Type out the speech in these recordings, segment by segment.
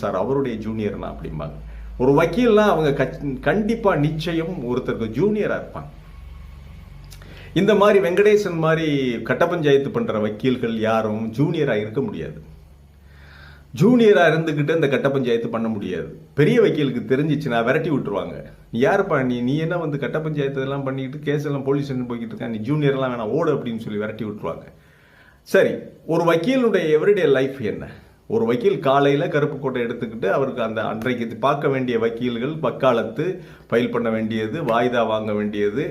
Sir அவருடைய ஜூனியர்னா அப்படிம்பாங்க. ஒரு வக்கீல்னா அவங்க கண்டிப்பா நிச்சயம் ஒருத்தருக்கு ஜூனியரா இருப்பாங்க. இந்த மாதிரி வெங்கடேசன் மாதிரி கட்ட பஞ்சாயத்து பண்ற வக்கீல்கள் யாரும் ஜூனியரா இருக்க முடியாது. ஜூனியரா இருந்துகிட்டு இந்த கட்ட பஞ்சாயத்து பண்ண முடியாது. பெரிய வக்கீலுக்கு தெரிஞ்சிச்சுன்னா விரட்டி விட்டுருவாங்க. நீ யாருப்பா நீ என்ன வந்து கட்ட பஞ்சாயத்து எல்லாம் பண்ணிட்டு கேஸ் எல்லாம் போலீஸ் போய்கிட்டு இருக்கா, நீ ஜூனியர் எல்லாம் வேணாம் ஓடு அப்படின்னு சொல்லி விரட்டி விட்டுருவாங்க. சரி, ஒரு வக்கீலுடைய எவ்ரிடே லைஃப் என்ன? ஒரு வக்கீல் காலையில் கருப்பு கோட்டை எடுத்துக்கிட்டு அவருக்கு அந்த அன்றைக்கு பார்க்க வேண்டிய வக்கீல்கள் வக்காலத்து ஃபைல் பண்ண வேண்டியது, வாய்தா வாங்க வேண்டியது,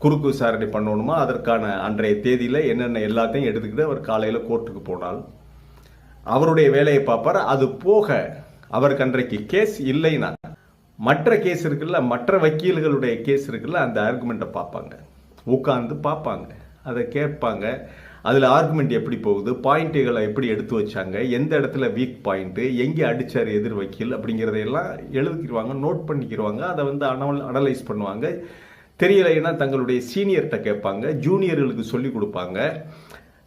குறுக்கு விசாரணை பண்ணணுமா, அதற்கான அன்றைய தேதியில் என்னென்ன எல்லாத்தையும் எடுத்துக்கிட்டு அவர் காலையில் கோர்ட்டுக்கு போனால் அவருடைய வேலையை பார்ப்பார். அது போக அவருக்கு அன்றைக்கு கேஸ் இல்லைன்னா மற்ற கேஸ் இருக்குல்ல, மற்ற வக்கீல்களுடைய கேஸ் இருக்குல்ல, அந்த ஆர்குமெண்ட்டை பார்ப்பாங்க, உட்காந்து பார்ப்பாங்க, அதை கேட்பாங்க. அதில் ஆர்குமெண்ட் எப்படி போகுது, பாயிண்ட்டுகளை எப்படி எடுத்து வச்சாங்க, எந்த இடத்துல வீக் பாயிண்ட்டு, எங்கே அடித்தார் எதிர் வக்கீல் அப்படிங்கிறதையெல்லாம் எழுதிக்கிடுவாங்க, நோட் பண்ணிக்கிடுவாங்க. அதை வந்து அனலைஸ் பண்ணுவாங்க. தெரியலைன்னா தங்களுடைய சீனியர்கிட்ட கேட்பாங்க, ஜூனியர்களுக்கு சொல்லி கொடுப்பாங்க,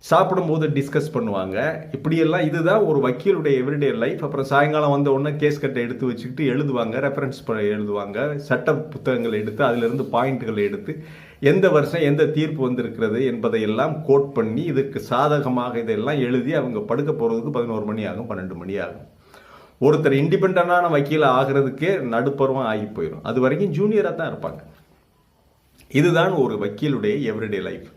சாப்பிடும்போது டிஸ்கஸ் பண்ணுவாங்க. இப்படியெல்லாம் இதுதான் ஒரு வக்கீலுடைய எவ்ரிடே லைஃப். அப்புறம் சாயங்காலம் வந்த உடனே கேஸ் கட்டை எடுத்து வச்சுக்கிட்டு எழுதுவாங்க, ரெஃபரன்ஸ் எழுதுவாங்க, சட்ட புத்தகங்களை எடுத்து அதிலிருந்து பாயிண்ட்டுகளை எடுத்து எந்த வருஷம் எந்த தீர்ப்பு வந்திருக்கிறது என்பதையெல்லாம் கோட் பண்ணி இதுக்கு சாதகமாக இதெல்லாம் எழுதி அவங்க படுக்க போகிறதுக்கு 11 மணி ஆகும், 12 மணி ஆகும். ஒருத்தர் இண்டிபெண்டான வக்கீல் ஆகிறதுக்கே நடுப்பருவம் ஆகி போயிடும். அது வரைக்கும் ஜூனியராக தான் இருப்பாங்க. இதுதான் ஒரு வக்கீலுடைய எவ்ரிடே லைஃப்.